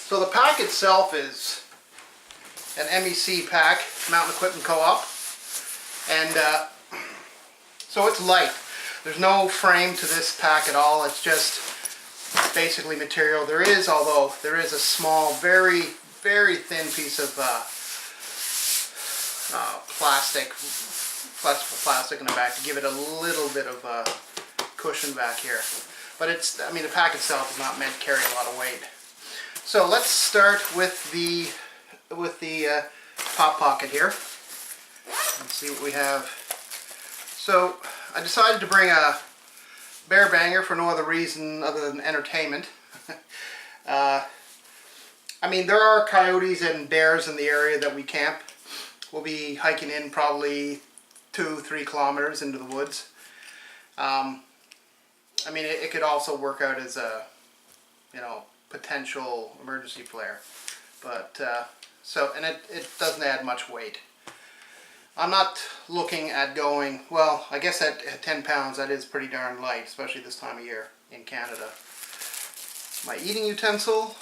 So the pack itself is an MEC pack, Mountain Equipment Co-op, and so it's light. There's no frame to this pack at all. It's just basically material. There is a small, very thin piece of plastic, flexible plastic in the back to give it a little bit of cushion back here. But I mean, the pack itself is not meant to carry a lot of weight. So let's start with the pop pocket here. Let's see what we have. So I decided to bring a bear banger for no other reason other than entertainment. I mean, there are coyotes and bears in the area that we camp. We'll be hiking in probably 2-3 kilometers into the woods. I mean, it could also work out as a, potential emergency flare. But, and it doesn't add much weight. I'm not looking at going, well, I guess at 10 pounds that is pretty darn light, especially this time of year in Canada. My eating utensil.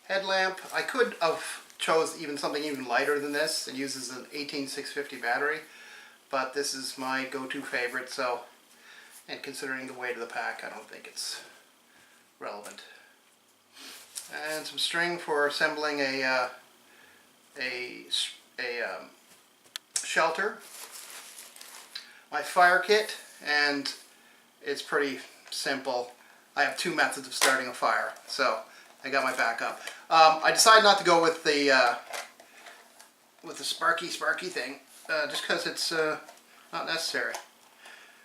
Headlamp. I could have chose something even lighter than this. It uses an 18650 battery, but this is my go-to favorite, so, and considering the weight of the pack, I don't think it's relevant. And some string for assembling a shelter. My fire kit, and it's pretty simple. I have 2 methods of starting a fire, so I got my backup. I decided not to go with the sparky thing, just because it's not necessary.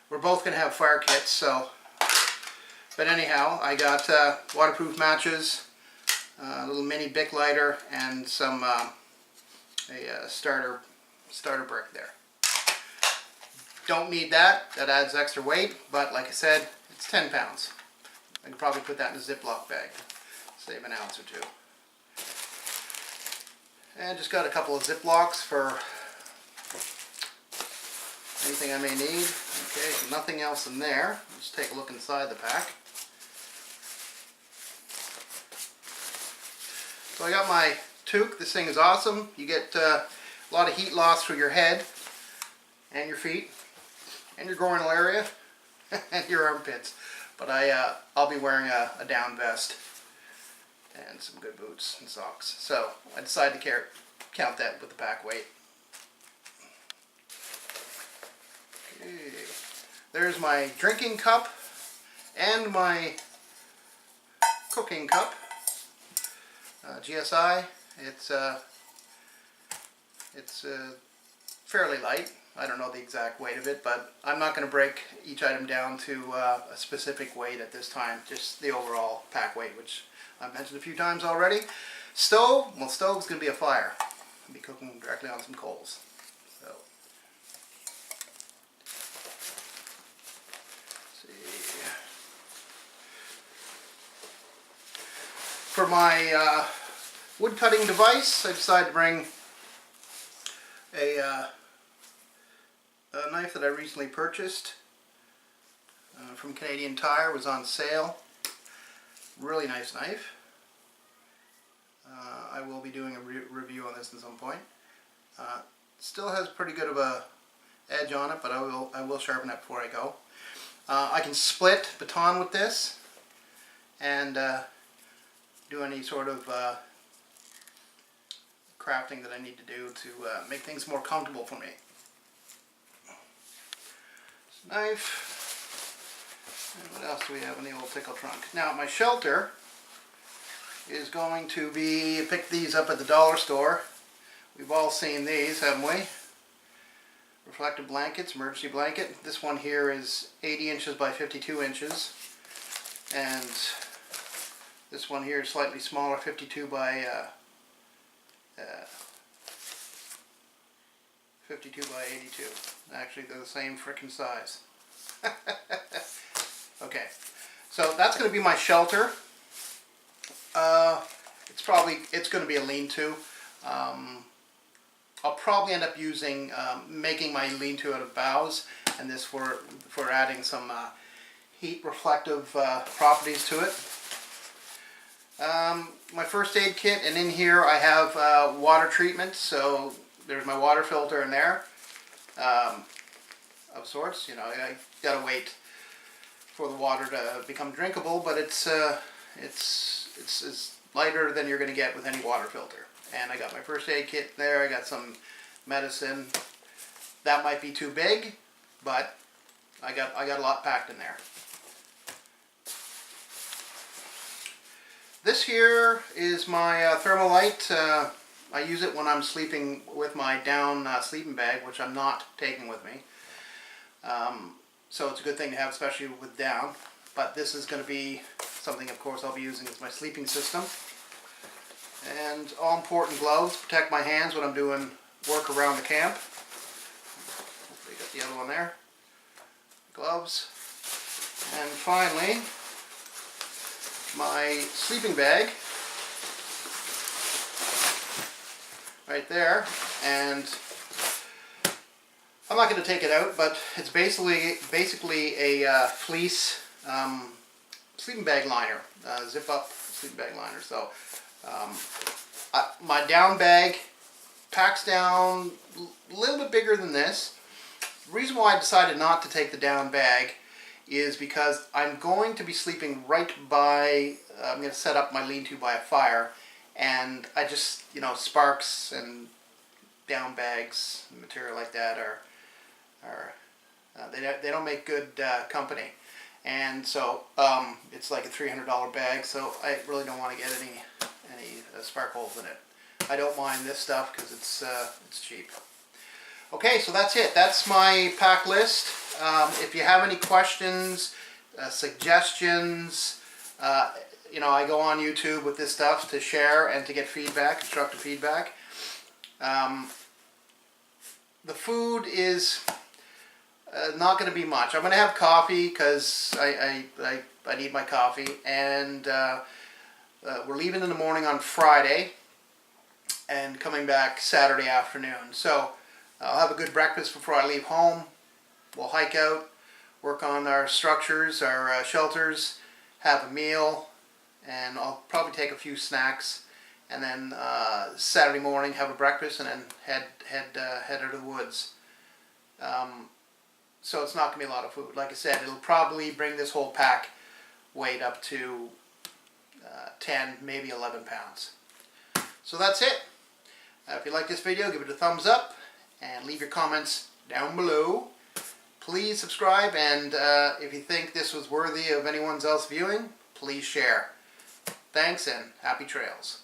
We're both going to have fire kits, so. But anyhow, I got waterproof matches, a little mini Bic lighter, and some a starter brick there. Don't need that. That adds extra weight, but like I said, it's 10 pounds. I could probably put that in a Ziploc bag. Save an ounce or two. And just got a couple of Ziplocs for anything I may need. Okay, so nothing else in there. Let's take a look inside the pack. So I got my toque. This thing is awesome. You get a lot of heat loss through your head and your feet and your groinal area and your armpits. But I'll be wearing a down vest and some good boots and socks. So I decided to count that with the pack weight. Okay. There's my drinking cup and my cooking cup. GSI. It's fairly light. I don't know the exact weight of it, but I'm not going to break each item down to a specific weight at this time, just the overall pack weight, which I've mentioned a few times already. Stove, well, stove's going to be a fire. I'll be cooking directly on some coals. So, let's see. For my wood cutting device, I decided to bring a knife that I recently purchased from Canadian Tire. It was on sale. Really nice knife. I will be doing a review on this at some point. Still has pretty good of a edge on it, but I will sharpen it before I go. I can split baton with this and do any sort of crafting that I need to do to make things more comfortable for me. Knife. And what else do we have in the old pickle trunk? Now my shelter is going to be, picked these up at the dollar store. We've all seen these, haven't we? Reflective blankets, emergency blanket. This one here is 80 inches by 52 inches. And this one here is slightly smaller, 52 by 82. Actually, they're the same frickin' size. Okay, so that's going to be my shelter. It's going to be a lean-to. I'll probably end up making my lean-to out of boughs, and this for adding some heat reflective properties to it. My first aid kit, and in here I have water treatment, so there's my water filter in there of sorts. You know, I gotta wait for the water to become drinkable, but it's lighter than you're gonna get with any water filter. And I got my first aid kit there. I got some medicine. That might be too big, but I got a lot packed in there. This here is my Thermalite. I use it when I'm sleeping with my down sleeping bag, which I'm not taking with me. So it's a good thing to have, especially with down. But this is going to be something, of course, I'll be using as my sleeping system. And all important gloves, protect my hands when I'm doing work around the camp. Hopefully got the other one there. Gloves. And finally, my sleeping bag. Right there. And I'm not going to take it out, but it's basically a fleece sleeping bag liner, zip up sleeping bag liner. So my down bag packs down a little bit bigger than this. The reason why I decided not to take the down bag is because I'm going to be sleeping right by, I'm going to set up my lean-to by a fire, and I just, you know, sparks and down bags, material like that they don't make good company. And so it's like a $300 bag, so I really don't want to get any spark holes in it. I don't mind this stuff because it's cheap. Okay, so that's it. That's my pack list. If you have any questions, suggestions, you know, I go on YouTube with this stuff to share and to get feedback, constructive feedback. The food is not going to be much. I'm going to have coffee because I need my coffee, and we're leaving in the morning on Friday and coming back Saturday afternoon. So I'll have a good breakfast before I leave home. We'll hike out, work on our structures, our shelters, have a meal, and I'll probably take a few snacks, and then Saturday morning have a breakfast, and then head out of the woods. So it's not going to be a lot of food. Like I said, it'll probably bring this whole pack weight up to 10, maybe 11 pounds. So that's it. If you like this video, give it a thumbs up and leave your comments down below. Please subscribe, and if you think this was worthy of anyone else viewing, please share. Thanks, and happy trails.